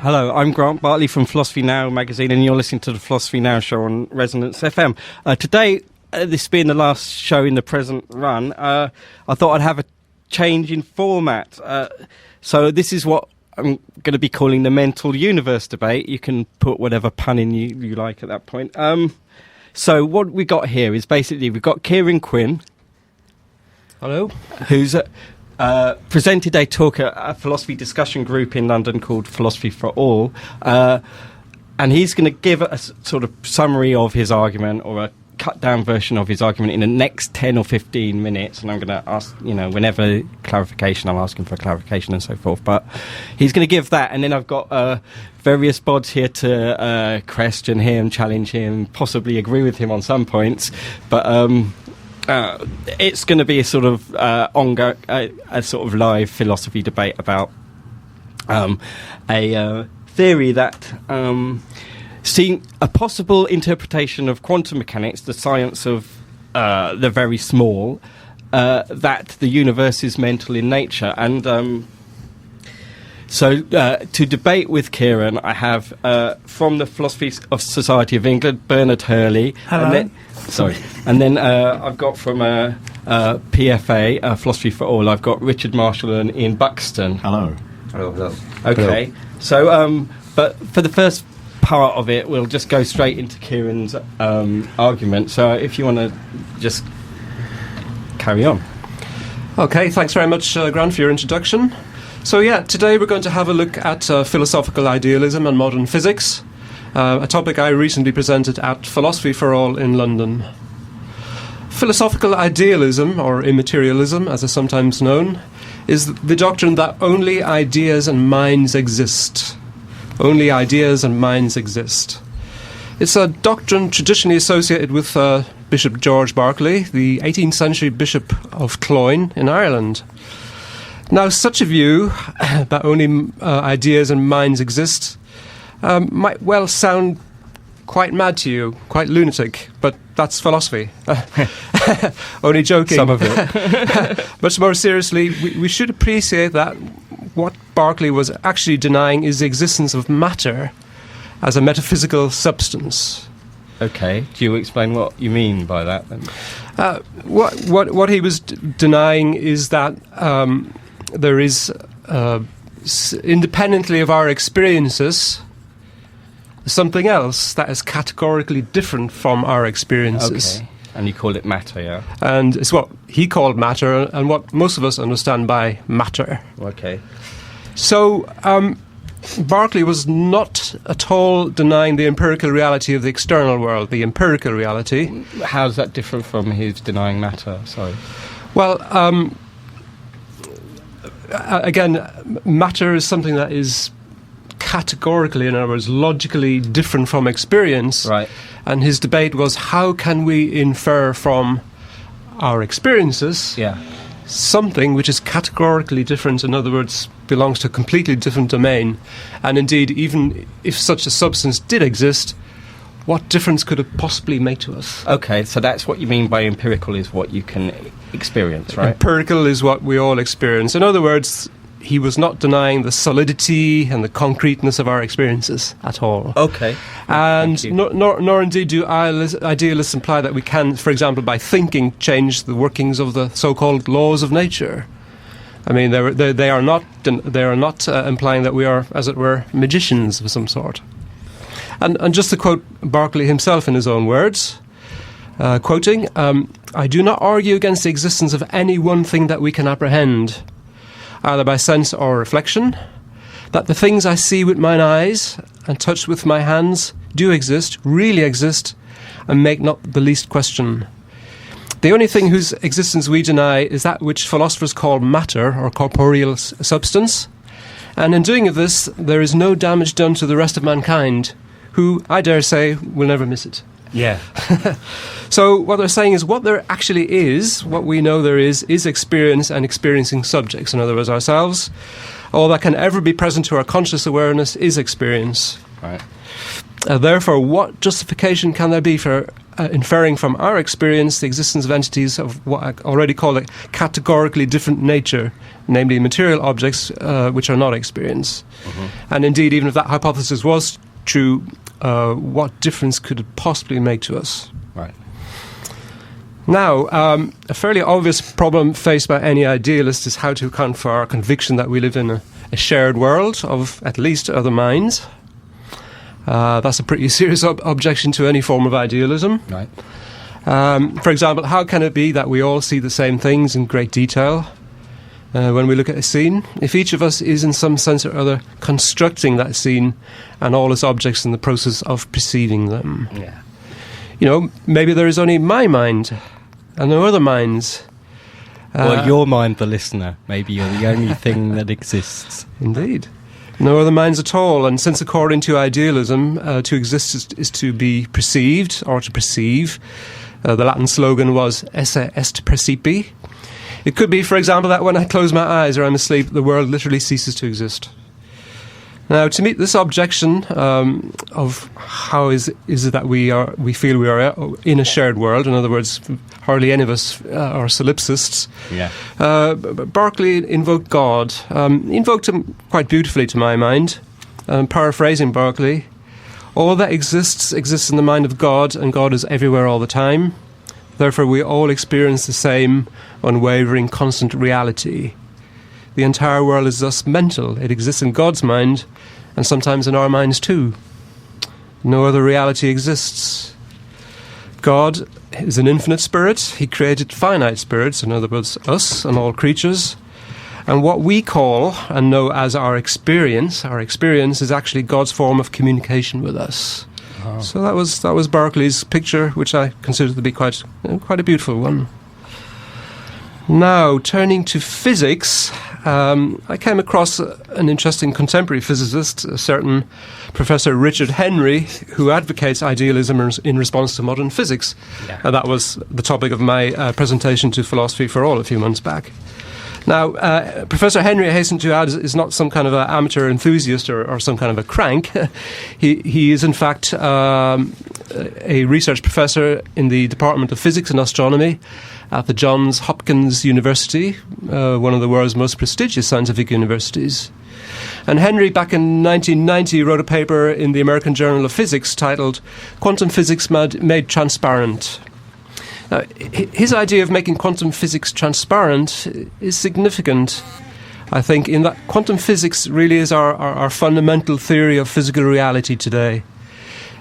Hello, I'm Grant Bartley from Philosophy Now magazine, and you're listening to the Philosophy Now show on Resonance FM. Today, this being the last show in the present run, I thought I'd have a change in format. So this is what I'm going to be calling the mental universe debate. You can put whatever pun in you like at that point. So what we got here is basically we've got Kieran Quill. Hello. Who's presented a talk at a philosophy discussion group in London called Philosophy for All, and he's going to give a sort of summary of his argument, or a cut-down version of his argument, in the next 10 or 15 minutes, and I'm going to ask, whenever clarification, I'll ask him for clarification and so forth, but he's going to give that, and then I've got various bods here to question him, challenge him, possibly agree with him on some points, but it's going to be a sort of ongoing, a sort of live philosophy debate about a theory that seeing a possible interpretation of quantum mechanics, the science of the very small, that the universe is mental in nature. And so to debate with Kieran, I have from the Philosophy of Society of England, Bernard Hurley. Hello. And then I've got from PFA, Philosophy for All, I've got Richard Marshall and Ian Buxton. Hello. Hello. Okay. So, but for the first part of it, we'll just go straight into Kieran's argument. So if you want to just carry on. Okay, thanks very much, Grant, for your introduction. So yeah, today we're going to have a look at philosophical idealism and modern physics, a topic I recently presented at Philosophy for All in London. Philosophical idealism, or immaterialism as is sometimes known, is the doctrine that only ideas and minds exist. Only ideas and minds exist. It's a doctrine traditionally associated with Bishop George Bartley, the 18th century Bishop of Cloyne in Ireland. Now, such a view, that only ideas and minds exist, might well sound quite mad to you, quite lunatic, but that's philosophy. Only joking. Some of it. Much more seriously, we should appreciate that what Berkeley was actually denying is the existence of matter as a metaphysical substance. Okay. Do you explain what you mean by that then? What he was denying is that there is, independently of our experiences, something else that is categorically different from our experiences. Okay. And you call it matter, yeah? And it's what he called matter, and what most of us understand by matter. Okay. So, Berkeley was not at all denying the empirical reality of the external world, the empirical reality. How's that different from his denying matter? Sorry. Well, again, matter is something that is categorically, in other words, logically different from experience. Right. And his debate was, how can we infer from our experiences something which is categorically different, in other words, belongs to a completely different domain? And indeed, even if such a substance did exist, what difference could it possibly make to us? Okay, so that's what you mean by empirical, is what you can experience, right? Empirical is what we all experience. In other words, he was not denying the solidity and the concreteness of our experiences at all. Okay. And nor indeed do idealists imply that we can, for example, by thinking, change the workings of the so-called laws of nature. I mean, they are not implying that we are, as it were, magicians of some sort. And just to quote Berkeley himself in his own words, quoting, I do not argue against the existence of any one thing that we can apprehend, either by sense or reflection, that the things I see with mine eyes and touch with my hands do exist, really exist, and make not the least question. The only thing whose existence we deny is that which philosophers call matter, or corporeal substance, and in doing this, there is no damage done to the rest of mankind, who, I dare say, will never miss it. Yeah. So what they're saying is what there actually is, what we know there is experience and experiencing subjects, in other words, ourselves. All that can ever be present to our conscious awareness is experience. Right. Therefore, what justification can there be for inferring from our experience the existence of entities of what I already call a categorically different nature, namely material objects which are not experience. And indeed, even if that hypothesis was true, what difference could it possibly make to us? Right. Now, a fairly obvious problem faced by any idealist is how to account for our conviction that we live in a shared world of at least other minds. That's a pretty serious objection to any form of idealism. Right. For example, how can it be that we all see the same things in great detail when we look at a scene, if each of us is in some sense or other constructing that scene and all its objects in the process of perceiving them? Yeah. You know, maybe there is only my mind and no other minds. Well, your mind, the listener. Maybe you're the only thing that exists. Indeed. No other minds at all. And since according to idealism, to exist is to be perceived or to perceive, the Latin slogan was esse est percipi. It could be, for example, that when I close my eyes or I'm asleep, the world literally ceases to exist. Now, to meet this objection of how is it that we feel we are in a shared world, in other words, hardly any of us are solipsists, Bartley invoked God. He invoked him quite beautifully, to my mind. Paraphrasing Bartley, all that exists in the mind of God, and God is everywhere all the time. Therefore, we all experience the same unwavering, constant reality. The entire world is thus mental. It exists in God's mind, and sometimes in our minds too. No other reality exists. God is an infinite spirit. He created finite spirits, in other words, us and all creatures. And what we call and know as our experience is actually God's form of communication with us. Oh. So that was Berkeley's picture, which I consider to be quite a beautiful one. Now, turning to physics, I came across an interesting contemporary physicist, a certain Professor Richard Henry, who advocates idealism in response to modern physics. Yeah. And that was the topic of my presentation to Philosophy for All a few months back. Now, Professor Henry, I hasten to add, is not some kind of an amateur enthusiast or some kind of a crank. He is, in fact, a research professor in the Department of Physics and Astronomy at the Johns Hopkins University, one of the world's most prestigious scientific universities. And Henry, back in 1990, wrote a paper in the American Journal of Physics titled "Quantum Physics Made Transparent." Now, his idea of making quantum physics transparent is significant, I think, in that quantum physics really is our fundamental theory of physical reality today.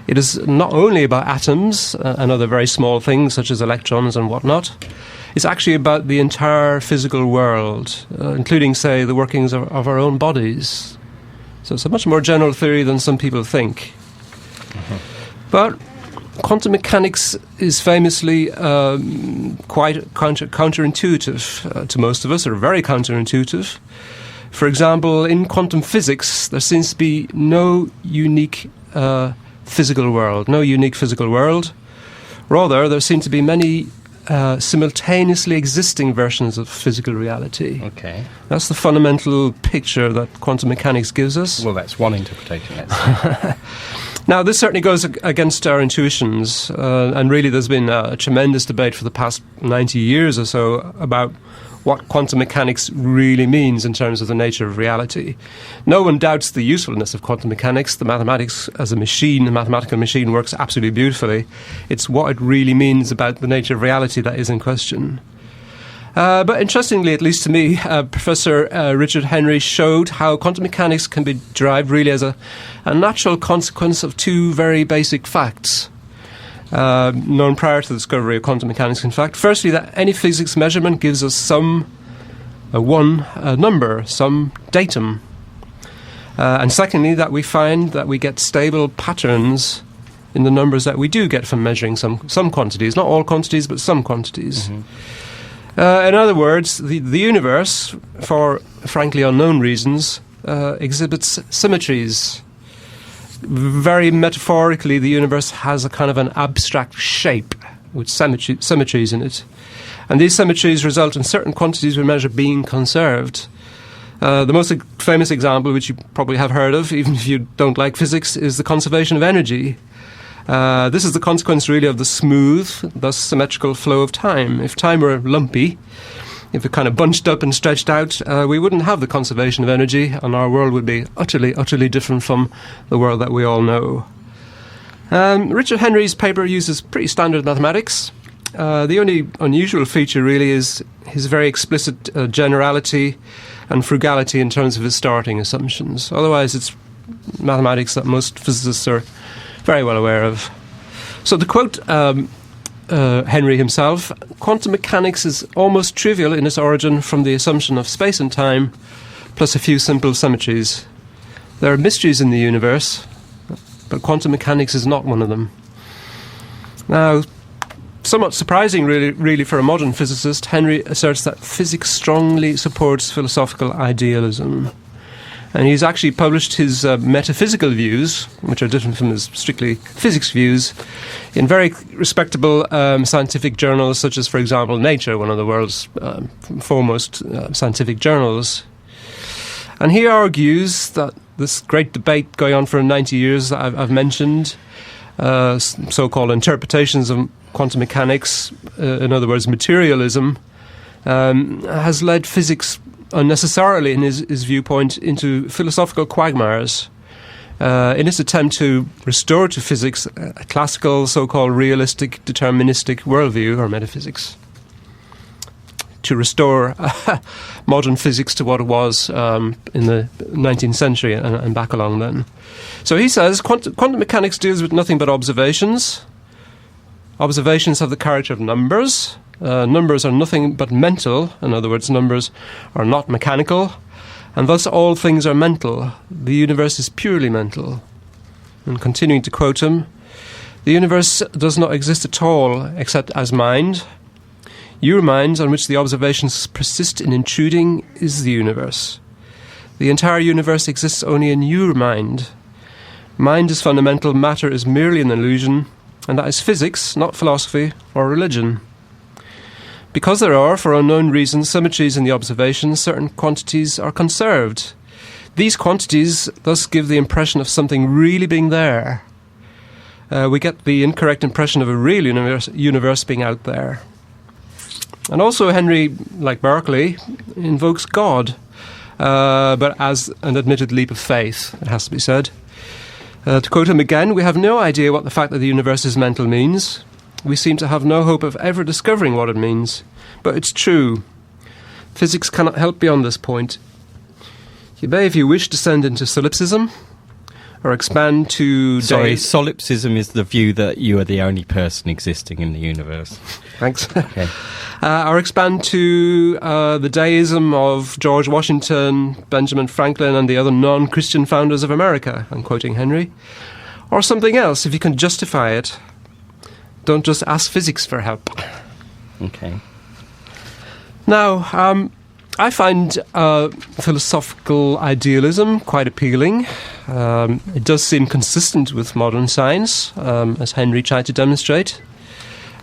It is not only about atoms and other very small things such as electrons and whatnot. It's actually about the entire physical world, including, say, the workings of our own bodies. So it's a much more general theory than some people think. But quantum mechanics is famously quite counterintuitive to most of us, or very counterintuitive. For example, in quantum physics, there seems to be no unique physical world. Rather, there seem to be many simultaneously existing versions of physical reality. Okay. That's the fundamental picture that quantum mechanics gives us. Well, that's one interpretation, let's say. Now, this certainly goes against our intuitions, and really there's been a tremendous debate for the past 90 years or so about what quantum mechanics really means in terms of the nature of reality. No one doubts the usefulness of quantum mechanics. The mathematics as a machine, a mathematical machine, works absolutely beautifully. It's what it really means about the nature of reality that is in question. But interestingly, at least to me, Professor Richard Henry showed how quantum mechanics can be derived really as a natural consequence of two very basic facts, known prior to the discovery of quantum mechanics, in fact. Firstly, that any physics measurement gives us some number, some datum. And secondly, that we find that we get stable patterns in the numbers that we do get from measuring some quantities. Not all quantities, but some quantities. Mm-hmm. In other words, the universe, for frankly unknown reasons, exhibits symmetries. Very metaphorically, the universe has a kind of an abstract shape with symmetries in it. And these symmetries result in certain quantities we measure being conserved. The most famous example, which you probably have heard of, even if you don't like physics, is the conservation of energy. This is the consequence really of the smooth, thus symmetrical flow of time. If time were lumpy, if it kind of bunched up and stretched out, we wouldn't have the conservation of energy, and our world would be utterly, utterly different from the world that we all know. Richard Henry's paper uses pretty standard mathematics. The only unusual feature really is his very explicit generality and frugality in terms of his starting assumptions. Otherwise, it's mathematics that most physicists are very well aware of. So to quote Henry himself, quantum mechanics is almost trivial in its origin from the assumption of space and time, plus a few simple symmetries. There are mysteries in the universe, but quantum mechanics is not one of them. Now, somewhat surprising really for a modern physicist, Henry asserts that physics strongly supports philosophical idealism. And he's actually published his metaphysical views, which are different from his strictly physics views, in very respectable scientific journals, such as, for example, Nature, one of the world's foremost scientific journals. And he argues that this great debate going on for 90 years that I've mentioned, so-called interpretations of quantum mechanics, in other words, materialism, has led physics unnecessarily, in his viewpoint, into philosophical quagmires in its attempt to restore to physics a classical, so-called realistic, deterministic worldview, or metaphysics. To restore modern physics to what it was in the 19th century and back along then. So he says, quantum mechanics deals with nothing but observations. Observations have the character of numbers. Numbers are nothing but mental. In other words, numbers are not mechanical. And thus all things are mental. The universe is purely mental. And continuing to quote him, the universe does not exist at all except as mind. Your mind, on which the observations persist in intruding, is the universe. The entire universe exists only in your mind. Mind is fundamental, matter is merely an illusion, and that is physics, not philosophy or religion. Because there are, for unknown reasons, symmetries in the observations, certain quantities are conserved. These quantities thus give the impression of something really being there. We get the incorrect impression of a real universe being out there. And also Henry, like Bartley, invokes God, but as an admitted leap of faith, it has to be said. To quote him again, we have no idea what the fact that the universe is mental means. We seem to have no hope of ever discovering what it means. But it's true. Physics cannot help beyond this point. You may, if you wish, descend into solipsism, or expand to... Sorry, solipsism is the view that you are the only person existing in the universe. Thanks. Okay. Or expand to the deism of George Washington, Benjamin Franklin, and the other non-Christian founders of America. I'm quoting Henry. Or something else, if you can justify it. Don't just ask physics for help. Okay. Now, I find philosophical idealism quite appealing. It does seem consistent with modern science, as Henry tried to demonstrate.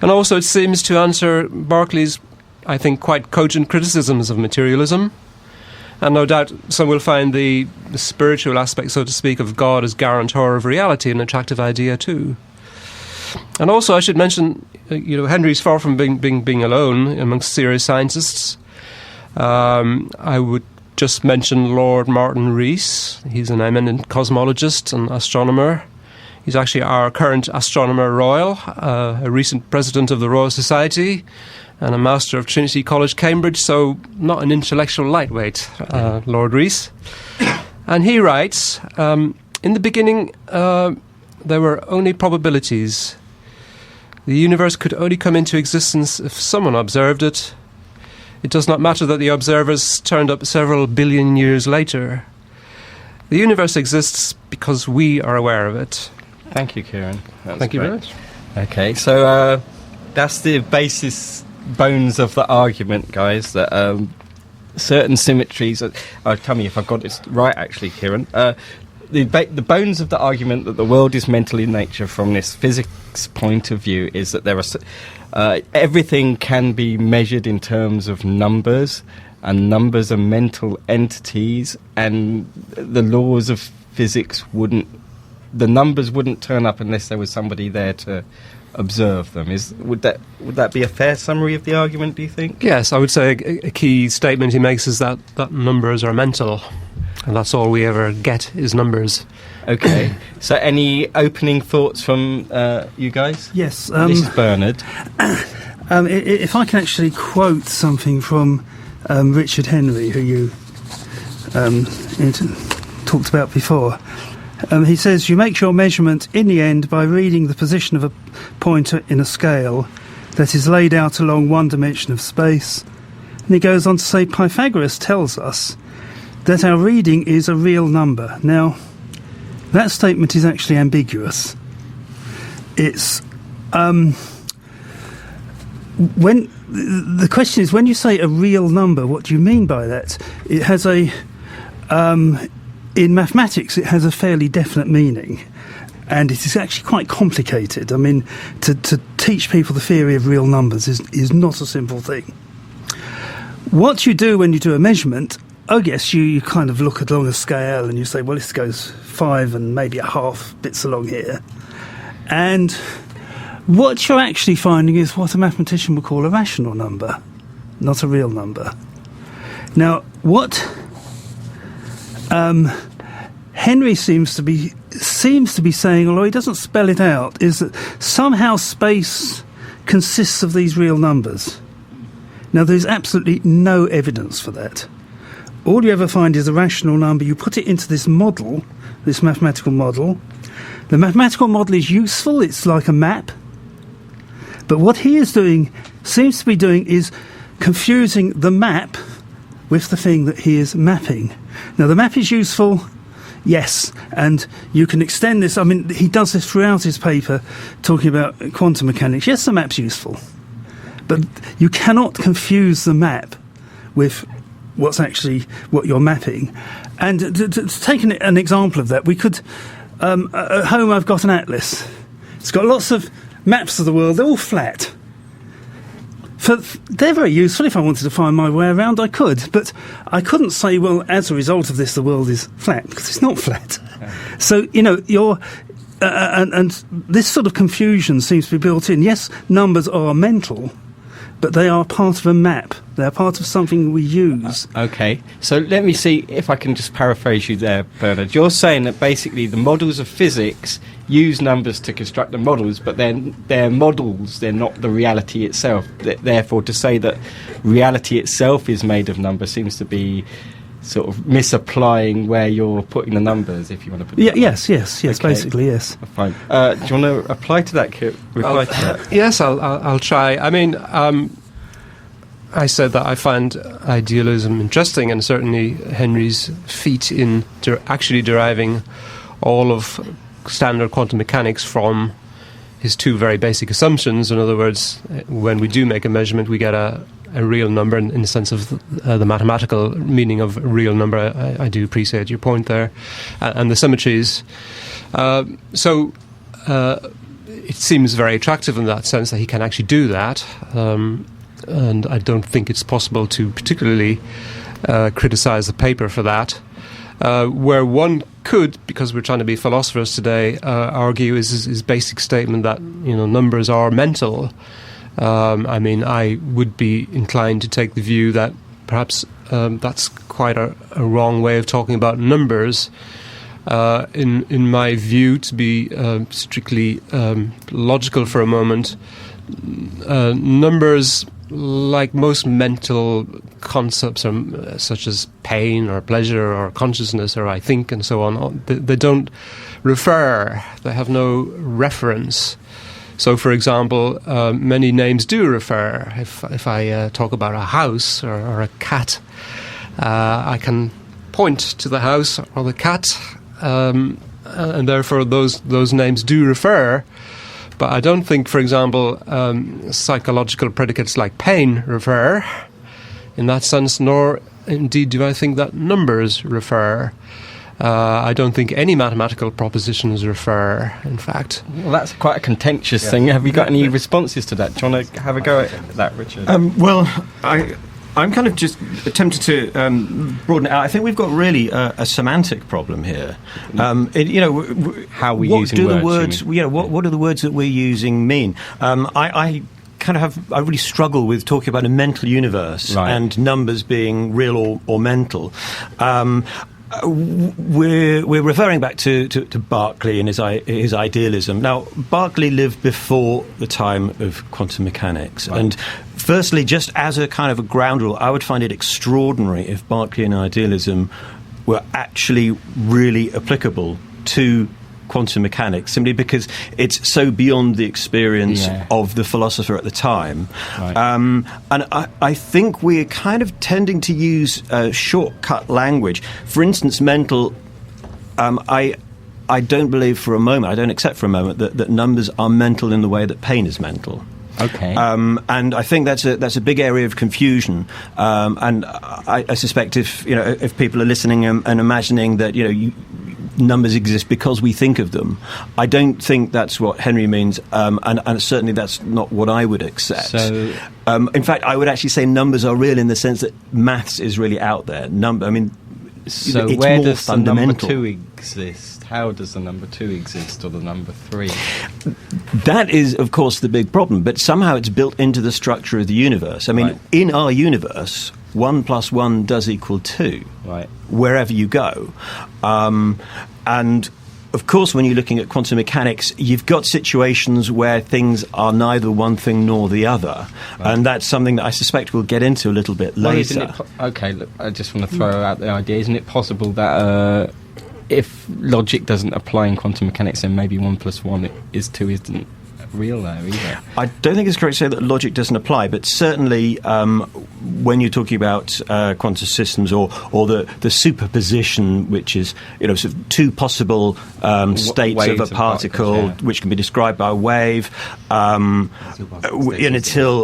And also it seems to answer Berkeley's, I think, quite cogent criticisms of materialism. And no doubt some will find the spiritual aspect, so to speak, of God as guarantor of reality an attractive idea too. And also I should mention, Henry's far from being alone amongst serious scientists. I would just mention Lord Martin Rees. He's an eminent cosmologist and astronomer. He's actually our current Astronomer Royal, a recent president of the Royal Society, and a master of Trinity College, Cambridge, so not an intellectual lightweight, Lord Rees. And he writes, in the beginning, there were only probabilities. The universe could only come into existence if someone observed it. It does not matter that the observers turned up several billion years later. The universe exists because we are aware of it. Thank you, Kieran. Thank you very much. Okay, so that's the bones of the argument, guys, that certain symmetries... tell me if I've got this right, actually, Kieran. The bones of the argument that the world is mental in nature from this physics point of view is that there are everything can be measured in terms of numbers, and numbers are mental entities, and the laws of physics the numbers wouldn't turn up unless there was somebody there to observe them. Would that be a fair summary of the argument, do you think? Yes, I would say a key statement he makes is that numbers are mental, and that's all we ever get is numbers. Okay, so any opening thoughts from you guys? Yes. This is Bernard. If I can actually quote something from Richard Henry, who you talked about before. He says, you make your measurement in the end by reading the position of a point in a scale that is laid out along one dimension of space. And he goes on to say, Pythagoras tells us that our reading is a real number. Now, that statement is actually ambiguous. It's when the question is, when you say a real number, what do you mean by that? It has in mathematics, it has a fairly definite meaning, and it is actually quite complicated. I mean, to teach people the theory of real numbers is not a simple thing. What you do when you do a measurement, I guess you kind of look along a scale and you say, well, this goes 5 and maybe a half bits along here. And what you're actually finding is what a mathematician would call a rational number, not a real number. Now, what Henry seems to be saying, although he doesn't spell it out, is that somehow space consists of these real numbers. Now, there's absolutely no evidence for that. All you ever find is a rational number. You put it into this model, this mathematical model. The mathematical model is useful. It's like a map. But what he is doing, seems to be doing, is confusing the map with the thing that he is mapping. Now, the map is useful, yes, and you can extend this. I mean, he does this throughout his paper, talking about quantum mechanics. Yes, the map's useful, but you cannot confuse the map with what you're mapping. And to take an example of that, we could, at home I've got an atlas. It's got lots of maps of the world. They're all flat. They're very useful. If I wanted to find my way around, I could. But I couldn't say, well, as a result of this, the world is flat, because it's not flat. Okay. So, and this sort of confusion seems to be built in. Yes, numbers are mental, but they are part of a map. They're part of something we use. Okay, so let me see if I can just paraphrase you there, Bernard. You're saying that basically the models of physics use numbers to construct the models, but they're models, they're not the reality itself. Therefore, to say that reality itself is made of numbers seems to be sort of misapplying where you're putting the numbers, if you want to put it Yes, okay. Basically, yes. Fine. Do you want to apply to that, reply to that? Yes, I'll try. I mean, I said that I find idealism interesting, and certainly Henry's feat in actually deriving all of standard quantum mechanics from his two very basic assumptions. In other words, when we do make a measurement, we get a real number in the sense of the mathematical meaning of a real number. I do appreciate your point there. And the symmetries. So it seems very attractive in that sense that he can actually do that. And I don't think it's possible to particularly criticize the paper for that. Where one could, because we're trying to be philosophers today, argue is his basic statement that numbers are mental. I mean, I would be inclined to take the view that perhaps that's quite a wrong way of talking about numbers. In my view, to be strictly logical for a moment, numbers, like most mental concepts, such as pain or pleasure or consciousness or I think and so on, they don't refer, they have no reference. So, for example, many names do refer. If I talk about a house or a cat, I can point to the house or the cat, and therefore those names do refer. But I don't think, for example, psychological predicates like pain refer in that sense, nor indeed do I think that numbers refer. I don't think any mathematical propositions refer, in fact. Well, that's quite a contentious thing. Have you got any responses to that? Do you want to have a go at that, Richard? Well, I I'm kind of just tempted to broaden it out. I think we've got really a semantic problem here. How we what using do the words? what do the words that we're using mean? I really struggle with talking about a mental universe and numbers being real or mental. We're referring back to Bartley and his idealism. Now, Bartley lived before the time of quantum mechanics, and firstly, just as a kind of a ground rule, I would find it extraordinary if Bartley and idealism were actually really applicable to quantum mechanics, simply because it's so beyond the experience of the philosopher at the time. And I think we're kind of tending to use shortcut language. For instance, mental, I don't believe for a moment, I don't accept for a moment that numbers are mental in the way that pain is mental. Okay. And I think that's a big area of confusion. And I suspect if people are listening and imagining that numbers exist because we think of them, I don't think that's what Henry means, and certainly that's not what I would accept. So, in fact, I would actually say numbers are real in the sense that maths is really out there. So it's where more does fundamental. the number 2 exist? How does the number 2 exist, or the number 3? That is, of course, the big problem, but somehow it's built into the structure of the universe. In our universe, 1 + 1 does equal 2, wherever you go. And, of course, when you're looking at quantum mechanics, you've got situations where things are neither one thing nor the other. And that's something that I suspect we'll get into a little bit later. Look, I just want to throw out the idea. Isn't it possible that if logic doesn't apply in quantum mechanics, then maybe 1 + 1 is 2 isn't real there either? I don't think it's correct to say that logic doesn't apply, but certainly when you're talking about quantum systems or the superposition, which is sort of two possible states of a particle, which can be described by a wave, until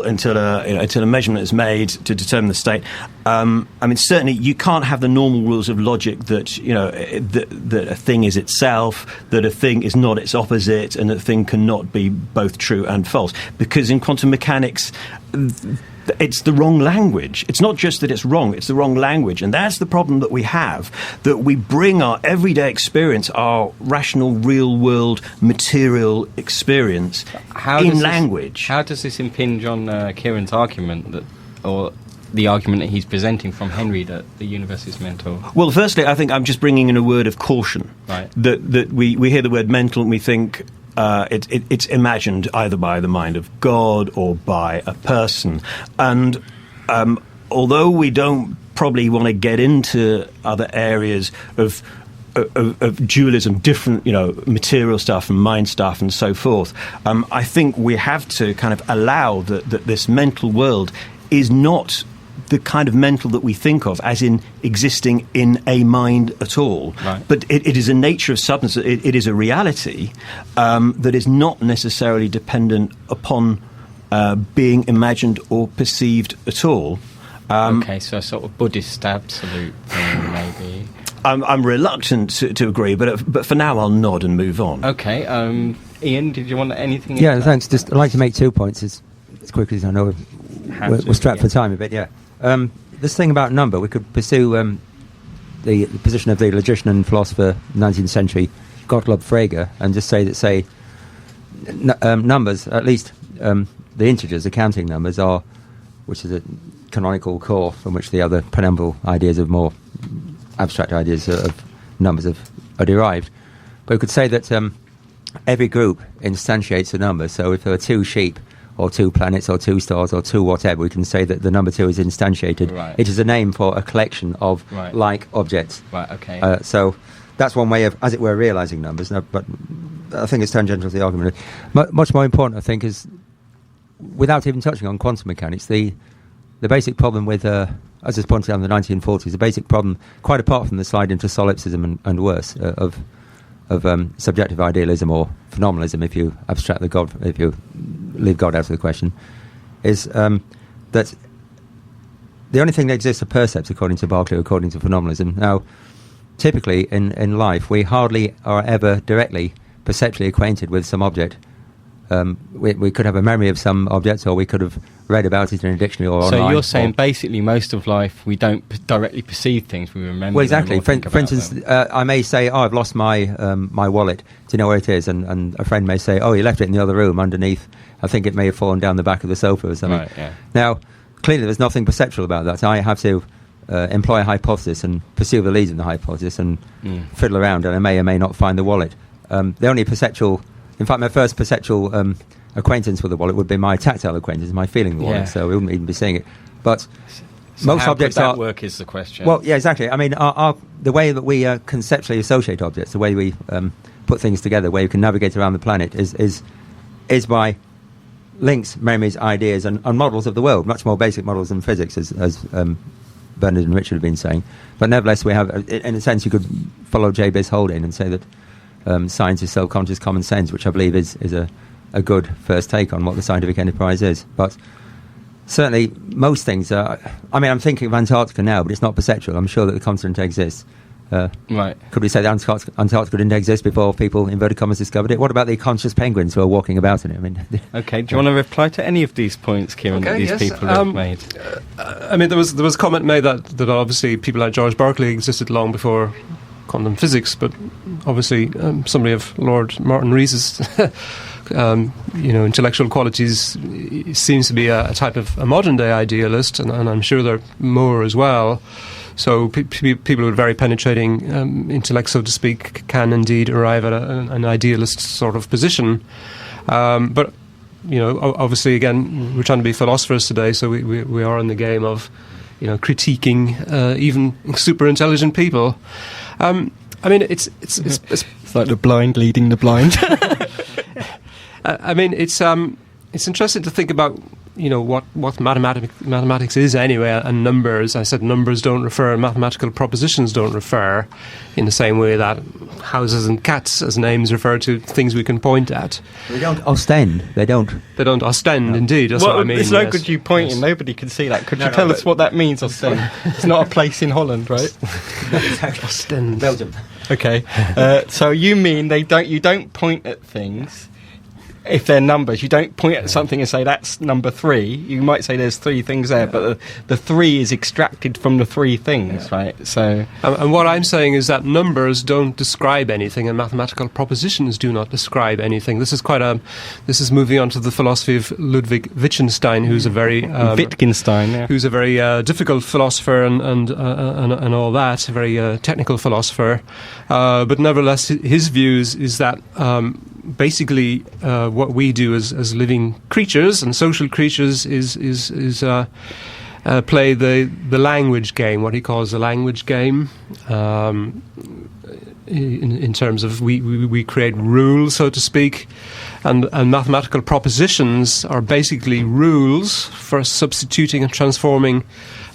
a measurement is made to determine the state. Certainly you can't have the normal rules of logic that that a thing is itself, that a thing is not its opposite, and that a thing cannot be both true and false. Because in quantum mechanics, it's the wrong language. It's not just that it's wrong, it's the wrong language. And that's the problem that we have, that we bring our everyday experience, our rational, real-world, material experience in language. How does this impinge on Kieran's argument, or the argument that he's presenting from Henry, that the universe is mental? Well, firstly, I think I'm just bringing in a word of caution. That we hear the word mental and we think it's imagined either by the mind of God or by a person. And although we don't probably want to get into other areas of dualism, different, material stuff and mind stuff and so forth, I think we have to kind of allow that this mental world is not the kind of mental that we think of as in existing in a mind at all. But it is a nature of substance. It is a reality that is not necessarily dependent upon being imagined or perceived at all. Okay, so a sort of Buddhist absolute thing, maybe. I'm reluctant to agree, but for now I'll nod and move on. Okay, Ian, did you want anything? Yeah, thanks. I'd like to make 2 points as quickly as I know we're strapped for time a bit, this thing about number, we could pursue the position of the logician and philosopher of the 19th century, Gottlob Frege, and just say that, numbers, at least the integers, the counting numbers, which is a canonical core from which the other preamble ideas of more abstract ideas of numbers are derived. But we could say that every group instantiates a number. So if there are 2 sheep, or 2 planets, or 2 stars, or 2 whatever, we can say that the number 2 is instantiated. It is a name for a collection of like objects. So that's one way of, as it were, realising numbers. But I think it's tangential to the argument. Much more important, I think, is, without even touching on quantum mechanics, the basic problem with, as is pointed out in the 1940s, the basic problem, quite apart from the slide into solipsism and worse, of subjective idealism or phenomenalism, if you abstract if you leave God out of the question, is that the only thing that exists are percepts, according to Bartley, according to phenomenalism. Now, typically in life, we hardly are ever directly perceptually acquainted with some object we could have a memory of some objects, or we could have read about it in a dictionary or online. So you're saying basically most of life we don't directly perceive things, we remember. Well, exactly. Them For instance, I may say, I've lost my my wallet. Do you know where it is? And a friend may say, oh, you left it in the other room underneath. I think it may have fallen down the back of the sofa or something. Right, yeah. Now, clearly there's nothing perceptual about that. I have to employ a hypothesis and pursue the leads in the hypothesis and fiddle around, and I may or may not find the wallet. The only perceptual... In fact, my first perceptual acquaintance with the wallet would be my tactile acquaintance, my feeling the wallet, so we wouldn't even be seeing it. But so most how objects could that are... work is the question. Well, yeah, exactly. I mean, the way that we conceptually associate objects, the way we put things together, the way you can navigate around the planet is by links, memories, ideas, and models of the world, much more basic models than physics, as Bernard and Richard have been saying. But nevertheless, we have, in a sense, you could follow J. Biss Haldane and say that science is self-conscious common sense, which I believe is a good first take on what the scientific enterprise is. But certainly, most things are... I mean, I'm thinking of Antarctica now, but it's not perceptual. I'm sure that the continent exists. Right. Could we say that Antarctica didn't exist before people, inverted commas, discovered it? What about the conscious penguins who are walking about in it? I mean, okay, do you want to reply to any of these points, Kieran, that these people have made? I mean, there was a comment made that obviously people like George Bartley existed long before quantum physics, but obviously somebody of Lord Martin Rees's intellectual qualities seems to be a type of a modern day idealist, and I'm sure there are more as well. So people with very penetrating intellect, so to speak, can indeed arrive at an idealist sort of position. But obviously, again, we're trying to be philosophers today, so we are in the game of critiquing even super intelligent people. I mean, it's like the blind leading the blind. I mean, it's interesting to think about what mathematics is anyway, and numbers. I said numbers don't refer, mathematical propositions don't refer in the same way that houses and cats as names refer to things we can point at. They don't ostend. They don't ostend, indeed. That's what I mean. It's no good you pointing. Yes. Nobody can see that. Could you tell us what that means, ostend? It's not a place in Holland, right? Ostend. Belgium. Okay. So you mean you don't point at things if they're numbers. You don't point at something and say that's number 3. You might say there's 3 things there, but the 3 is extracted from the 3 things, right? So, and what I'm saying is that numbers don't describe anything, and mathematical propositions do not describe anything. This is moving on to the philosophy of Ludwig Wittgenstein, who's a very who's a very difficult philosopher and all that, a very technical philosopher. But nevertheless, his views is that basically what we do as living creatures and social creatures is play the language game, what he calls the language game, in terms of we create rules, so to speak, and mathematical propositions are basically rules for substituting and transforming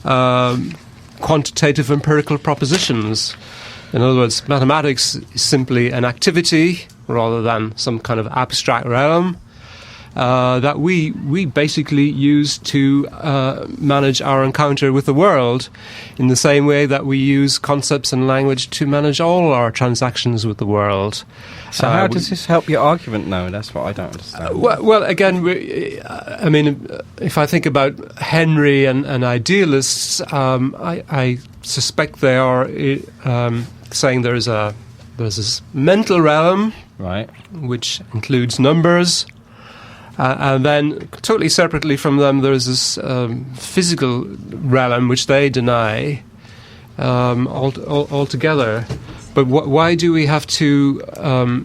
quantitative empirical propositions. In other words, mathematics is simply an activity rather than some kind of abstract realm that we basically use to manage our encounter with the world, in the same way that we use concepts and language to manage all our transactions with the world. So how does this help your argument now? That's what I don't understand. Well, again, I mean, if I think about Henry and idealists, I suspect they are saying there's this mental realm, right, which includes numbers, and then totally separately from them there's this physical realm which they deny altogether. But why do we have to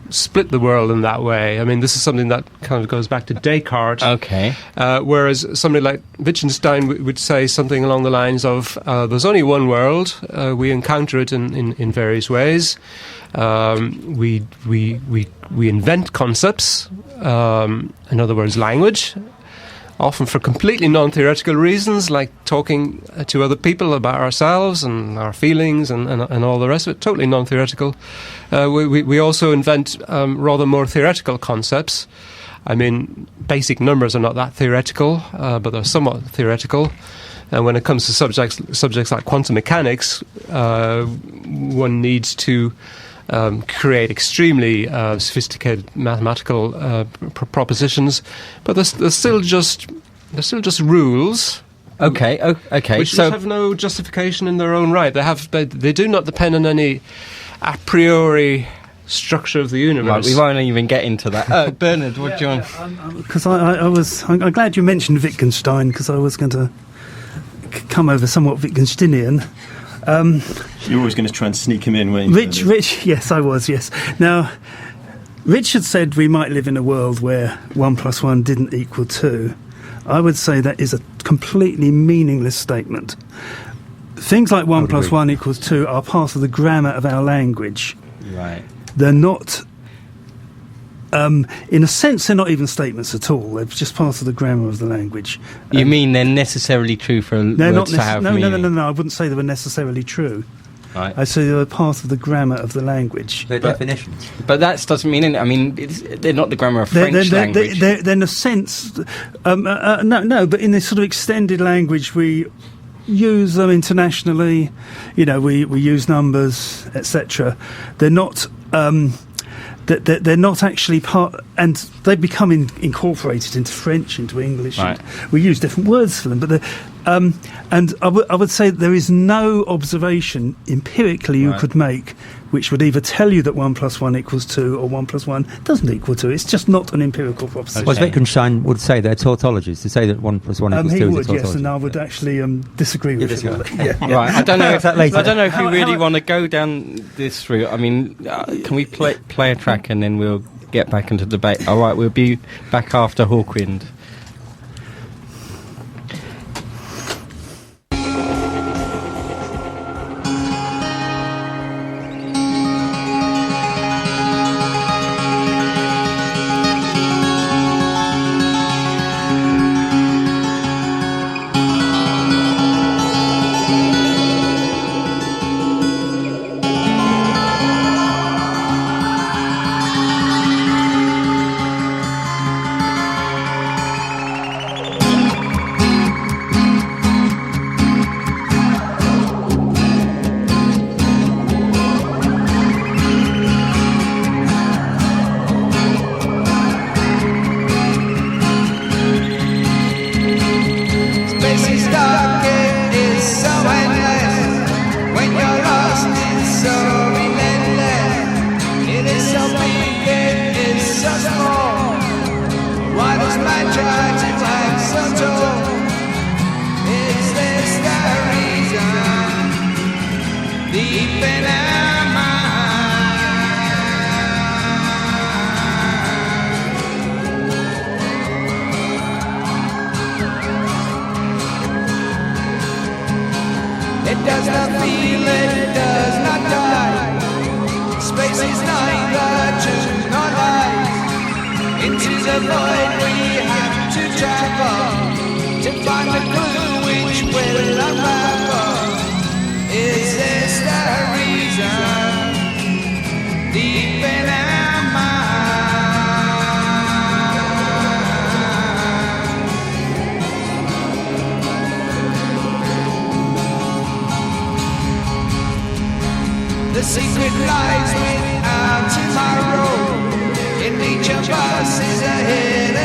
split the world in that way? I mean, this is something that kind of goes back to Descartes. Okay. Whereas somebody like Wittgenstein would say something along the lines of, there's only one world, we encounter it in various ways. We invent concepts, in other words, language, often for completely non-theoretical reasons, like talking to other people about ourselves and our feelings and all the rest of it, totally non-theoretical. We also invent rather more theoretical concepts. I mean, basic numbers are not that theoretical, but they're somewhat theoretical. And when it comes to subjects like quantum mechanics, one needs to create extremely sophisticated mathematical propositions, but they're still just rules. Okay. Which have no justification in their own right. They do not depend on any a priori structure of the universe. Right, we won't even get into that. Bernard, what do you want? Because I'm glad you mentioned Wittgenstein, because I was going to come over somewhat Wittgensteinian. You're always going to try and sneak him in, weren't you? Rich, yes, I was, yes. Now, Richard said we might live in a world where 1 + 1 didn't equal 2. I would say that is a completely meaningless statement. Things like 1 + 1 = 2 are part of the grammar of our language. Right. They're not, in a sense, they're not even statements at all. They're just part of the grammar of the language. You mean they're necessarily true for words to have meaning? No, I wouldn't say they were necessarily true. Right. I say they were part of the grammar of the language. They're definitions. But that doesn't mean anything. I mean, they're not the grammar of French language. They're in a sense, no, but in this sort of extended language, we use them internationally. You know, we use numbers, etc. They're not. They're not actually part, and they become incorporated into French, into English. Right. And we use different words for them, but and I would say there is no observation empirically you could make which would either tell you that 1 + 1 = 2 or 1 + 1 doesn't equal 2. It's just not an empirical proposition. Well, Wittgenstein would say they're tautologies, to say that 1 + 1 = 2 he is a would, tautology. yes, and I would actually disagree with him. Right. I don't know if later. I don't know if you really want to go down this route. I mean, can we play a track and then we'll get back into debate? All right, we'll be back after Hawkwind. The secret lies without tomorrow. In each of us is a hidden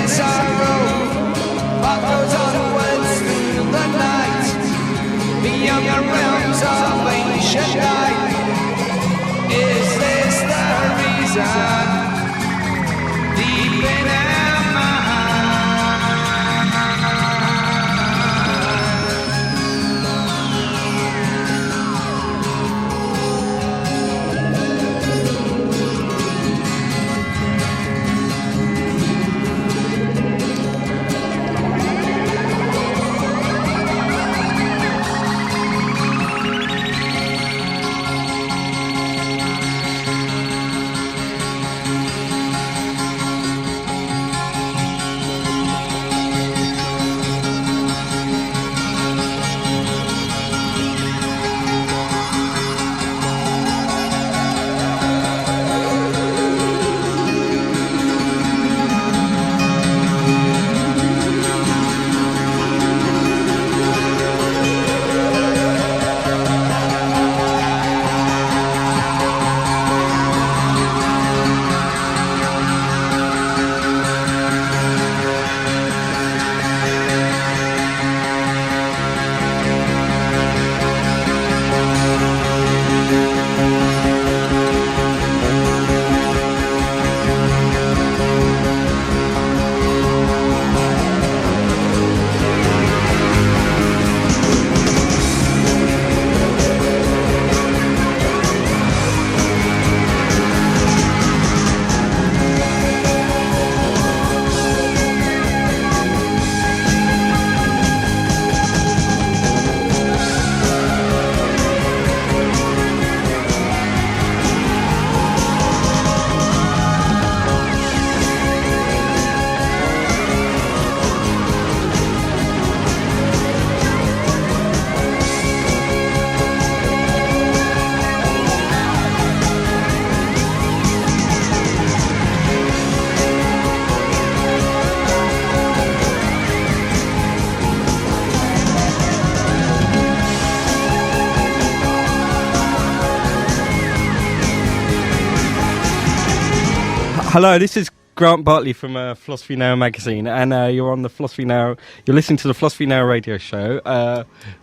Hello, this is Grant Bartley from Philosophy Now magazine, and you're on the Philosophy Now. You're listening to the Philosophy Now radio show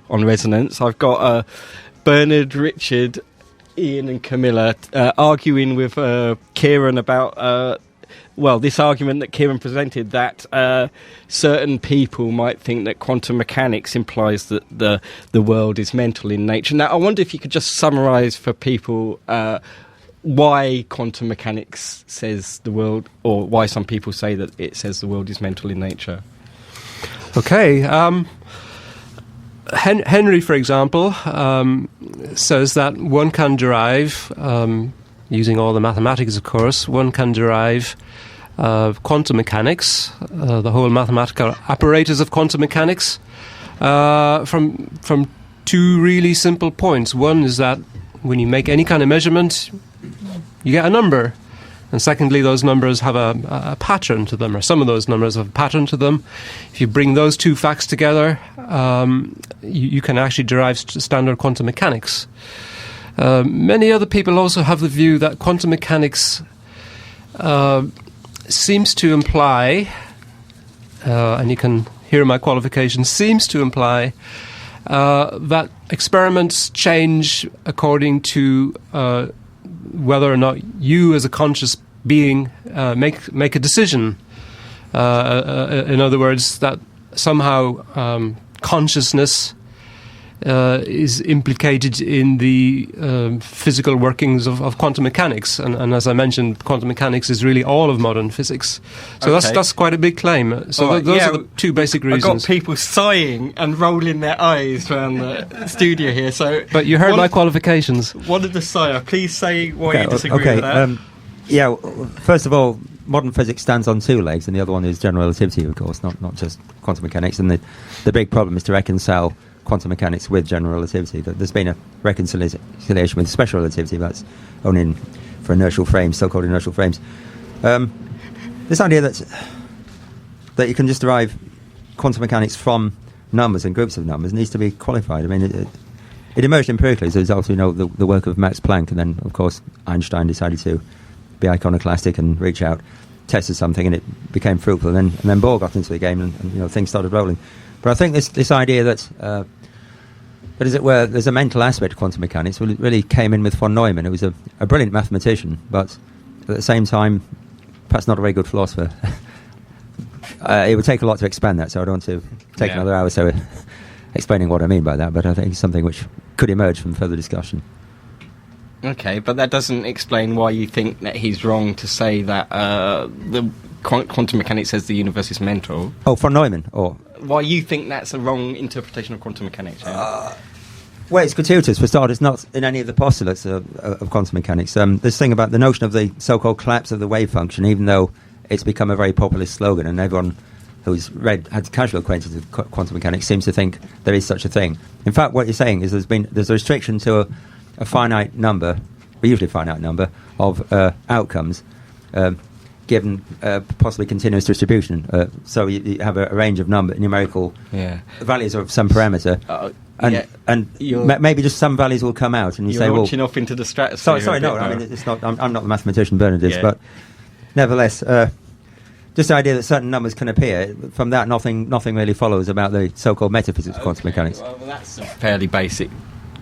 on Resonance. I've got Bernard, Richard, Ian, and Camilla arguing with Kieran about this argument that Kieran presented, that certain people might think that quantum mechanics implies that the world is mental in nature. Now, I wonder if you could just summarise for people why quantum mechanics says the world, or why some people say that it says the world is mental in nature. Okay. Henry, for example, says that one can derive, using all the mathematics, of course, one can derive quantum mechanics, the whole mathematical apparatus of quantum mechanics, from two really simple points. One is that when you make any kind of measurement, you get a number. And secondly, those numbers have a pattern to them, or some of those numbers have a pattern to them. If you bring those two facts together, you can actually derive standard quantum mechanics. Many other people also have the view that quantum mechanics seems to imply, and you can hear my qualification, seems to imply that experiments change according to whether or not you as a conscious being make a decision. In other words, that somehow consciousness is implicated in the physical workings of quantum mechanics. And as I mentioned, quantum mechanics is really all of modern physics. So that's quite a big claim. So those are the two basic reasons. I've got people sighing and rolling their eyes around the studio here. So, but you heard my qualifications. What did the sire? Please say why you disagree with that. First of all, modern physics stands on two legs, and the other one is general relativity, of course, not just quantum mechanics. And the big problem is to reconcile quantum mechanics with general relativity. There's been a reconciliation with special relativity, but that's only for inertial frames, so-called inertial frames. This idea that you can just derive quantum mechanics from numbers and groups of numbers needs to be qualified. I mean, it emerged empirically as a result of the work of Max Planck, and then, of course, Einstein decided to be iconoclastic and reach out, tested something, and it became fruitful. And then Bohr got into the game, and things started rolling. But I think this idea that as it were, there's a mental aspect to quantum mechanics really came in with von Neumann. It was a brilliant mathematician, but at the same time, perhaps not a very good philosopher. It would take a lot to expand that, so I don't want to take another hour or so explaining what I mean by that, but I think it's something which could emerge from further discussion. Okay, but that doesn't explain why you think that he's wrong to say that the quantum mechanics says the universe is mental. Oh, von Neumann, or why you think that's a wrong interpretation of quantum mechanics? Yeah? Well, it's gratuitous for starters. It's not in any of the postulates of quantum mechanics. This thing about the notion of the so-called collapse of the wave function, even though it's become a very populist slogan, and everyone who's had casual acquaintance with quantum mechanics seems to think there is such a thing. In fact, what you're saying is there's a restriction to a finite number, or usually a finite number, of outcomes, given possibly continuous distribution. So you have a range of numerical values of some parameter, and maybe just some values will come out, and you say, "Well, launching off into the stratosphere." Sorry, no. I mean, it's not. I'm not the mathematician Bernard is, but nevertheless, just the idea that certain numbers can appear. From that, nothing really follows about the so-called metaphysics of quantum mechanics. Well, that's a fairly basic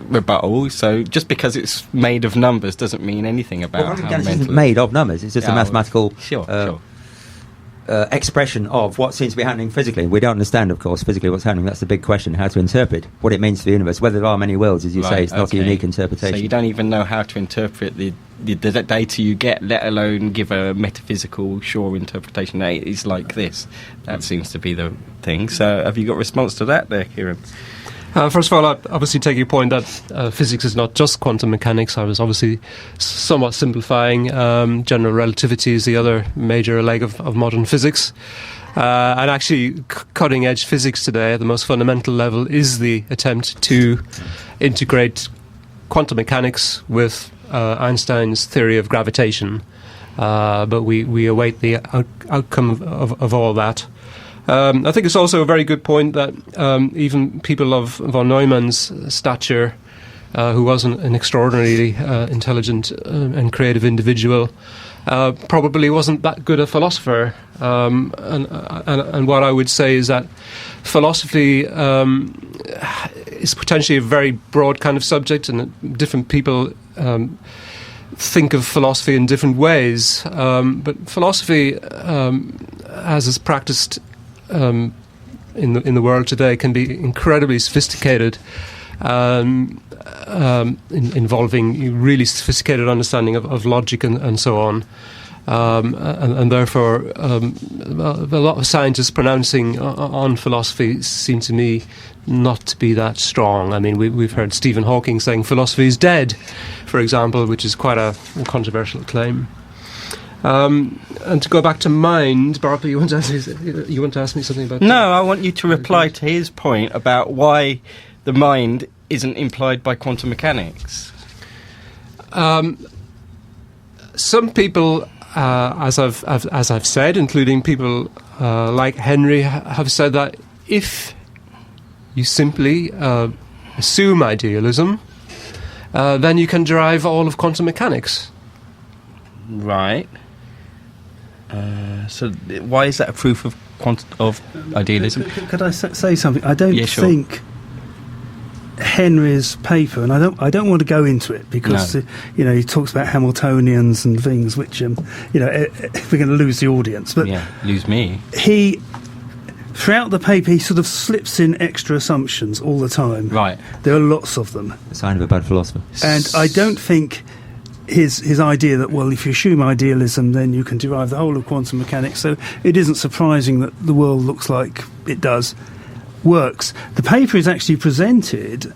rebuttal. So just because it's made of numbers doesn't mean anything about quantum mechanics isn't made of numbers. It's just a mathematical expression of what seems to be happening physically. We don't understand, of course, physically what's happening. That's the big question: how to interpret what it means for the universe. Whether there are many worlds, as you say, it's not a unique interpretation. So you don't even know how to interpret the data you get, let alone give a metaphysical, sure interpretation that it is like this. That seems to be the thing. So have you got a response to that there, Kieran? First of all, I obviously take your point that physics is not just quantum mechanics. I was obviously somewhat simplifying. General relativity is the other major leg of modern physics. And actually, cutting-edge physics today, at the most fundamental level, is the attempt to integrate quantum mechanics with Einstein's theory of gravitation. But we await the outcome of all that. I think it's also a very good point that even people of von Neumann's stature, who was an extraordinarily intelligent and creative individual, probably wasn't that good a philosopher. And what I would say is that philosophy is potentially a very broad kind of subject, and different people think of philosophy in different ways. But philosophy, as is practiced in the world today, can be incredibly sophisticated, involving really sophisticated understanding of logic and so on. And therefore, a lot of scientists pronouncing on philosophy seem to me not to be that strong. I mean, we've heard Stephen Hawking saying philosophy is dead, for example, which is quite a controversial claim. And to go back to mind, Bartley, you want to ask me something about? No, I want you to reply to his point about why the mind isn't implied by quantum mechanics. Some people, as I've said, including people like Henry, have said that if you simply assume idealism, then you can derive all of quantum mechanics. Right. So why is that a proof of idealism? Could I say something? I don't sure. think Henry's paper, and I don't want to go into it because he talks about Hamiltonians and things, which we're going to lose the audience. But lose me. Throughout the paper, he sort of slips in extra assumptions all the time. Right. There are lots of them. A sign of a bad philosopher. And I don't think his idea that, well, if you assume idealism, then you can derive the whole of quantum mechanics, so it isn't surprising that the world looks like it does, works. The paper is actually presented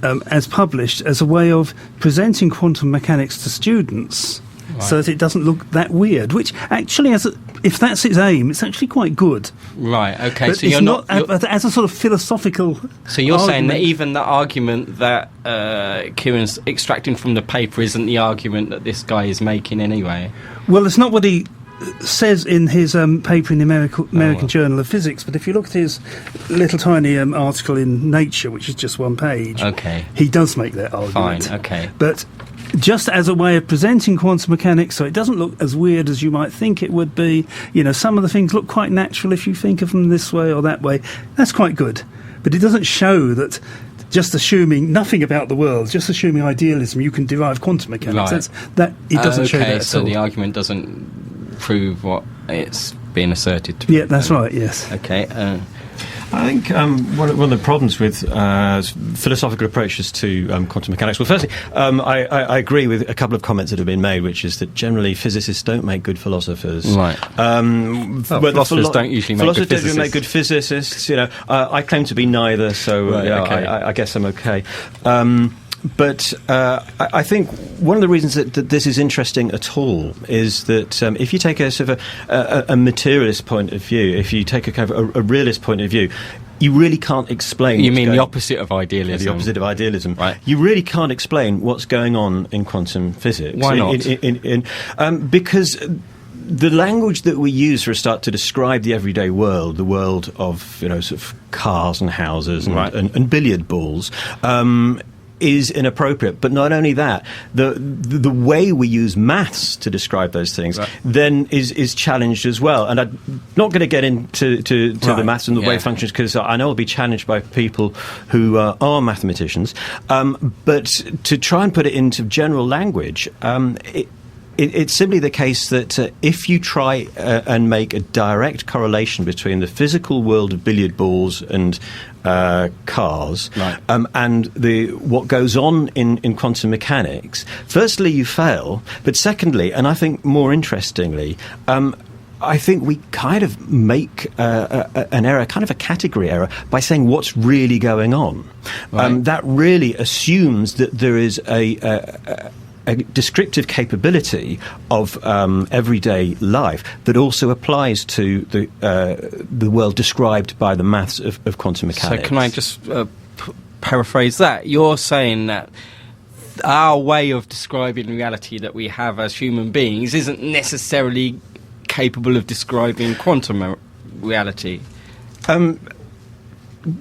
as published as a way of presenting quantum mechanics to students, so that it doesn't look that weird, which actually, if that's its aim, it's actually quite good. Right, okay. But So it's not as a sort of philosophical So you're argument. saying that even the argument that Kieran's extracting from the paper isn't the argument that this guy is making anyway? Well, it's not what he says in his paper in the American Journal of Physics, but if you look at his little tiny article in Nature, which is just one page, he does make that argument. Fine, okay. But just as a way of presenting quantum mechanics, so it doesn't look as weird as you might think it would be. Some of the things look quite natural if you think of them this way or that way. That's quite good. But it doesn't show that just assuming nothing about the world, just assuming idealism, you can derive quantum mechanics. Right. It doesn't show that at so all. the argument doesn't prove what it's being asserted to be. Yeah, that's right, yes. Okay. I think one of the problems with philosophical approaches to quantum mechanics. Well, firstly, I agree with a couple of comments that have been made, which is that generally physicists don't make good philosophers. Right. Philosophers don't usually make good physicists. Don't make good physicists. I claim to be neither, so I guess I'm okay. But I think one of the reasons that this is interesting at all is that if you take a sort of a materialist point of view, if you take a kind of a realist point of view, you really can't explain. You mean the opposite of idealism? Yeah, the opposite of idealism. Right. You really can't explain what's going on in quantum physics. Why not? Because the language that we use for a start to describe the everyday world, the world of sort of cars and houses and billiard balls, is inappropriate. But not only that, the way we use maths to describe those things then is challenged as well. And I'm not going to get into the maths and the wave functions, because I know I'll be challenged by people who are mathematicians. But to try and put it into general language, it's simply the case that if you try and make a direct correlation between the physical world of billiard balls and cars and what goes on in quantum mechanics, firstly you fail, but secondly, and I think more interestingly, I think we kind of make an error, kind of a category error, by saying what's really going on. That really assumes that there is a descriptive capability of everyday life that also applies to the world described by the maths of quantum mechanics. So can I just paraphrase that? You're saying that our way of describing reality that we have as human beings isn't necessarily capable of describing quantum reality?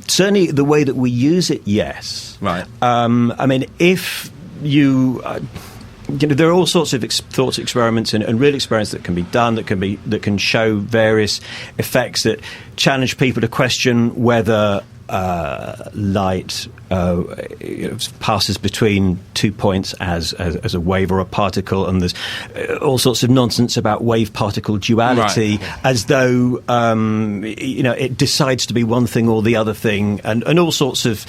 Certainly the way that we use it, yes. Right. I mean, if you... there are all sorts of thought experiments and real experiments that can be done that can show various effects that challenge people to question whether light passes between 2 points as a wave or a particle, and there's all sorts of nonsense about wave-particle duality, as though it decides to be one thing or the other thing, and all sorts of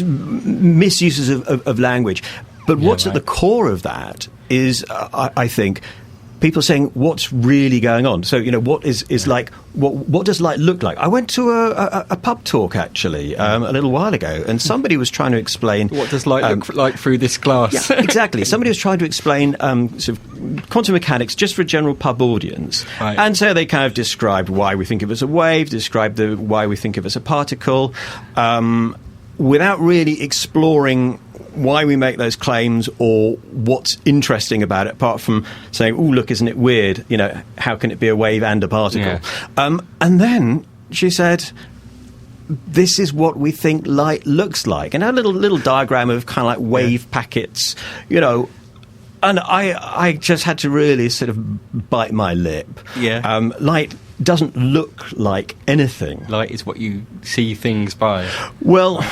misuses of language. But what's at the core of that is, I think, people saying what's really going on. So, what is like? What does light look like? I went to a pub talk actually a little while ago, and somebody was trying to explain what does light look like through this glass. Yeah, exactly. Somebody was trying to explain sort of quantum mechanics just for a general pub audience, and so they kind of described why we think of it as a wave, described why we think of it as a particle, without really exploring why we make those claims or what's interesting about it, apart from saying, "Oh, look, isn't it weird? How can it be a wave and a particle?" Yeah. And then she said, "This is what we think light looks like," and a little diagram of kind of like wave packets, And I just had to really sort of bite my lip. Yeah. Light doesn't look like anything. Light is what you see things by. Well.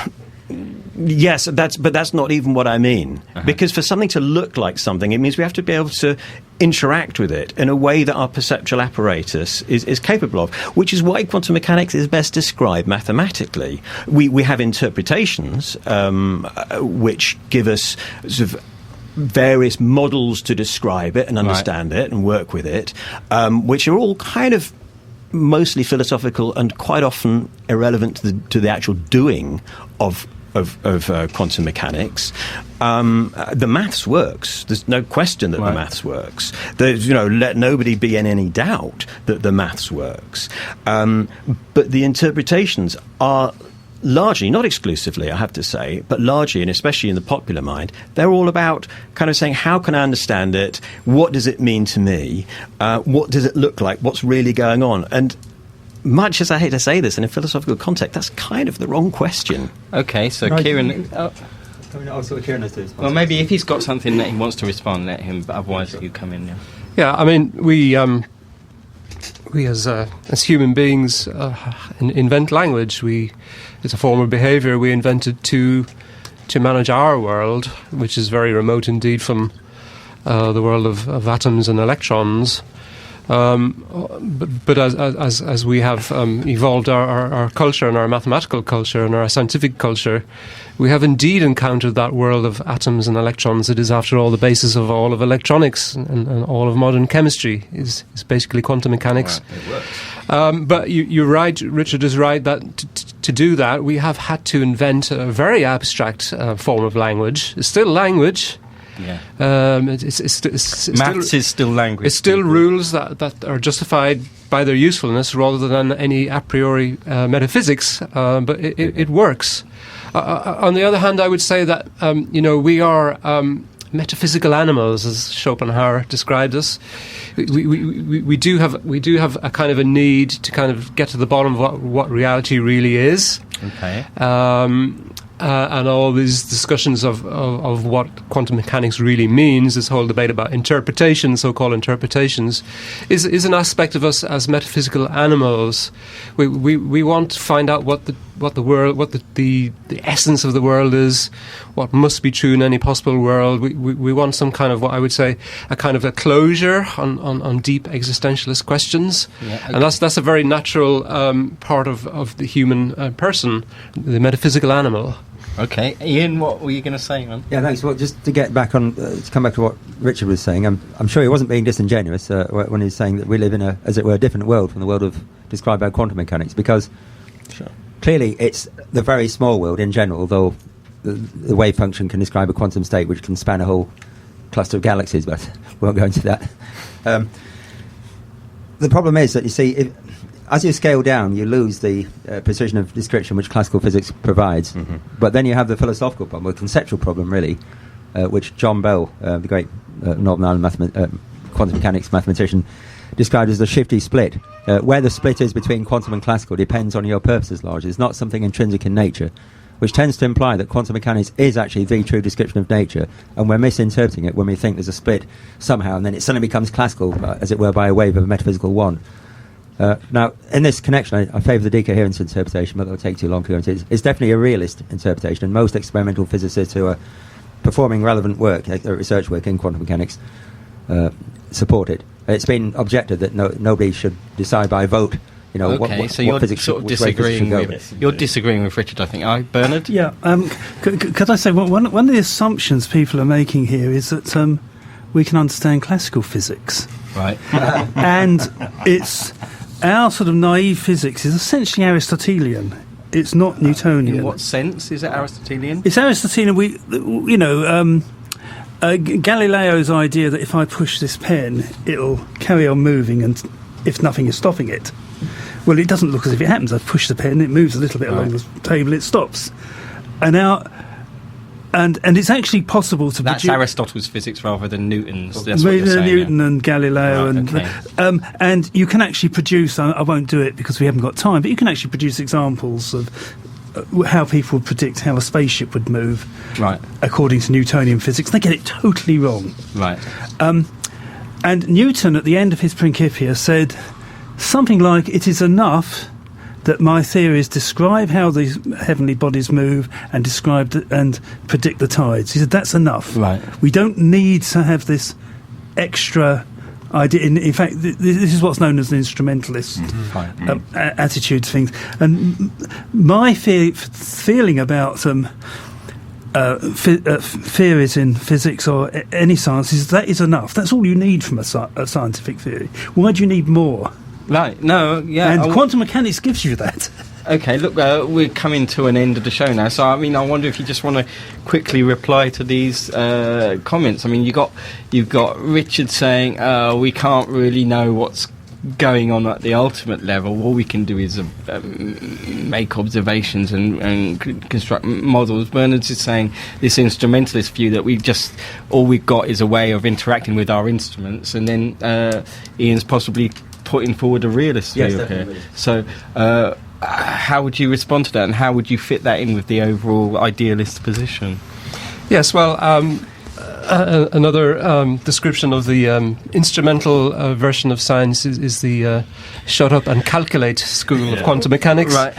Yes, but that's not even what I mean. Because for something to look like something, it means we have to be able to interact with it in a way that our perceptual apparatus is capable of, which is why quantum mechanics is best described mathematically. We have interpretations which give us sort of various models to describe it and understand it and work with it, which are all kind of mostly philosophical and quite often irrelevant to the actual doing of quantum mechanics. The maths works. There's no question that the maths works. There's, let nobody be in any doubt that the maths works. But the interpretations are largely, not exclusively, I have to say, but largely, and especially in the popular mind, they're all about kind of saying, how can I understand it? What does it mean to me? What does it look like? What's really going on? And much as I hate to say this, in a philosophical context, that's kind of the wrong question. Okay, so Kieran... Well, maybe if he's got something that he wants to respond, let him, but otherwise you come in now. Yeah, I mean, we as human beings invent language. It's a form of behaviour we invented to manage our world, which is very remote indeed from the world of atoms and electrons. But as we have evolved our culture and our mathematical culture and our scientific culture, we have indeed encountered that world of atoms and electrons. It is, after all, the basis of all of electronics and all of modern chemistry is basically quantum mechanics. It works. But you're right, Richard is right, that to do that we have had to invent a very abstract form of language. It's still language. Yeah. Maths is still language. It's still rules that are justified by their usefulness rather than any a priori metaphysics, but it works. On the other hand, I would say that we are metaphysical animals, as Schopenhauer described us. We do have a kind of a need to kind of get to the bottom of what reality really is. Okay. And all these discussions of what quantum mechanics really means, this whole debate about interpretation, so-called interpretations, is an aspect of us as metaphysical animals. We want to find out what the world, what the essence of the world is, what must be true in any possible world. We want some kind of, what I would say, a kind of a closure on deep existentialist questions. Yeah, okay. And that's a very natural part of the human person, the metaphysical animal. Okay, Ian, what were you going to say, man? Yeah, thanks. Well, just to get back on, to come back to what Richard was saying, I'm sure he wasn't being disingenuous when he was saying that we live in a, as it were, a different world from the world described by quantum mechanics, because clearly it's the very small world in general, though the wave function can describe a quantum state which can span a whole cluster of galaxies, but we won't go into that. The problem is that, you see, as you scale down, you lose the precision of description which classical physics provides. Mm-hmm. But then you have the philosophical problem, the conceptual problem, really, which John Bell, the great Northern Ireland quantum mechanics mathematician, described as the shifty split. Where the split is between quantum and classical depends on your purposes largely. It's not something intrinsic in nature. which tends to imply that quantum mechanics is actually the true description of nature, and we're misinterpreting it when we think there's a split somehow, and then it suddenly becomes classical, as it were, by a wave of a metaphysical wand. Now, in this connection, I favour the decoherence interpretation, but that will take too long to go into it. It's definitely a realist interpretation, and most experimental physicists who are performing relevant work, research work in quantum mechanics, support it. It's been objected that nobody should decide by vote. So you're physics sort of which way physics should disagreeing. You're disagreeing with Richard, I think. Bernard? Yeah. Could I say one of the assumptions people are making here is that we can understand classical physics, right? And it's our sort of naive physics is essentially Aristotelian. It's not Newtonian. In what sense is it Aristotelian? It's Aristotelian. Galileo's idea that if I push this pen, it'll carry on moving, and if nothing is stopping it. Well, it doesn't look as if it happens. I push the pen, it moves a little bit along the table, it stops. And it's actually possible to That's produce... Aristotle's physics rather than Newton's. That's what you're saying, Newton and Galileo. And you can actually produce... I won't do it because we haven't got time, but you can actually produce examples of how people would predict how a spaceship would move, right, according to Newtonian physics. They get it totally wrong. Right. And Newton, at the end of his Principia, said something like, it is enough that my theories describe how these heavenly bodies move and and predict the tides. He said, that's enough. Right. We don't need to have this extra idea. In fact, this is what's known as an instrumentalist attitude to things. And my feeling about theories in physics or any science is that is enough. That's all you need from a scientific theory. Why do you need more? Right, no, yeah. And quantum mechanics gives you that. Okay, look, we're coming to an end of the show now, so I wonder if you just want to quickly reply to these comments. I mean, you've got Richard saying, we can't really know what's going on at the ultimate level. All we can do is make observations and construct models. Bernard's is saying this instrumentalist view that all we've got is a way of interacting with our instruments, and then Ian's possibly putting forward a realist view here. So how would you respond to that, and how would you fit that in with the overall idealist position? Yes, well, another description of the instrumental version of science is the shut up and calculate school of quantum mechanics, right?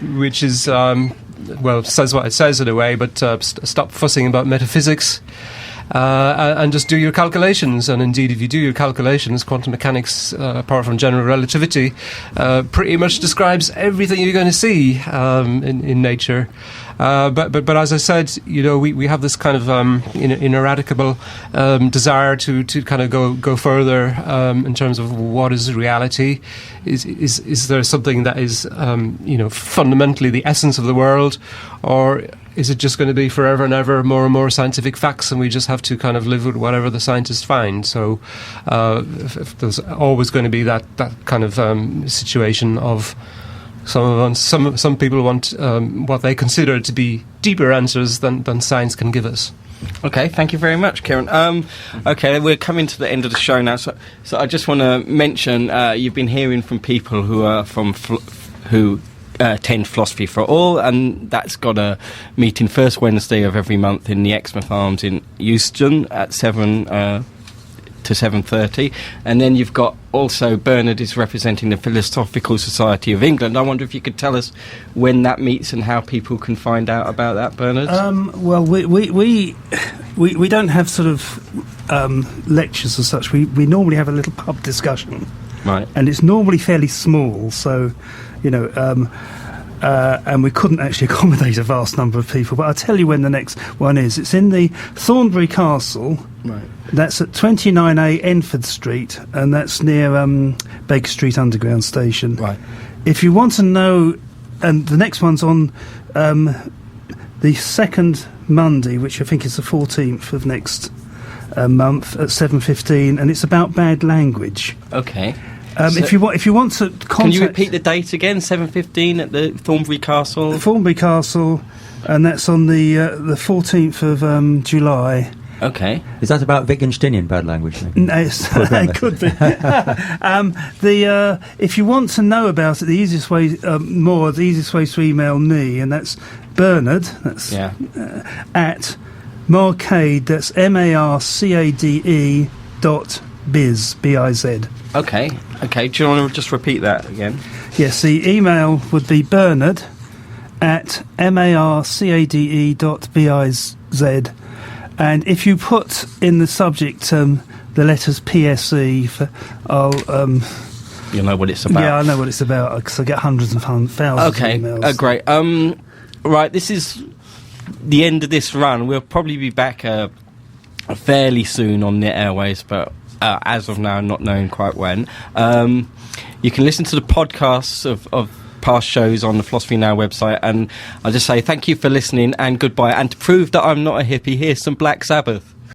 Which is, says what it says in a way, but stop fussing about metaphysics. And just do your calculations. And indeed, if you do your calculations, quantum mechanics, apart from general relativity, pretty much describes everything you're going to see in nature. But as I said, we have this kind of ineradicable desire to kind of go further in terms of what is reality. Is there something that is fundamentally the essence of the world, or is it just going to be forever and ever more and more scientific facts, and we just have to kind of live with whatever the scientists find? So if there's always going to be that kind of situation of some people want what they consider to be deeper answers than science can give us. Okay, thank you very much, Kieran. Okay, we're coming to the end of the show now, so I just want to mention you've been hearing from people who are who attend Philosophy for All, and that's got a meeting first Wednesday of every month in the Exmouth Arms in Euston at 7 to 7:30, and then you've got also Bernard is representing the Philosophical Society of England. I wonder if you could tell us when that meets and how people can find out about that, Bernard. Well, we don't have sort of lectures as such. We normally have a little pub discussion, right? And it's normally fairly small, so and we couldn't actually accommodate a vast number of people. But I'll tell you when the next one is. It's in the Thornbury Castle. Right. That's at 29A Enford Street, and that's near Baker Street Underground Station. Right. If you want to know, and the next one's on the second Monday, which I think is the 14th of next month at 7:15, and it's about bad language. Okay. If you want to contact... Can you repeat the date again? 7:15 at the Thornbury Castle? Thornbury Castle, and that's on the 14th of July. Okay. Is that about Wittgensteinian bad language? No, it could be. If you want to know about it, the easiest way is to email me, and that's Bernard. That's at Marcade. That's marcade.biz. B-I-Z. Okay. Do you want to just repeat that again? Yes, the email would be Bernard at marcade.biz. And if you put in the subject the letters PSE, you'll know what it's about. Yeah, I know what it's about because I get hundreds and thousands of emails. Great. Right, this is the end of this run. We'll probably be back fairly soon on the airways, but as of now, not knowing quite when. You can listen to the podcasts of past shows on the Philosophy Now website, and I'll just say thank you for listening and goodbye. And to prove that I'm not a hippie, here's some Black Sabbath.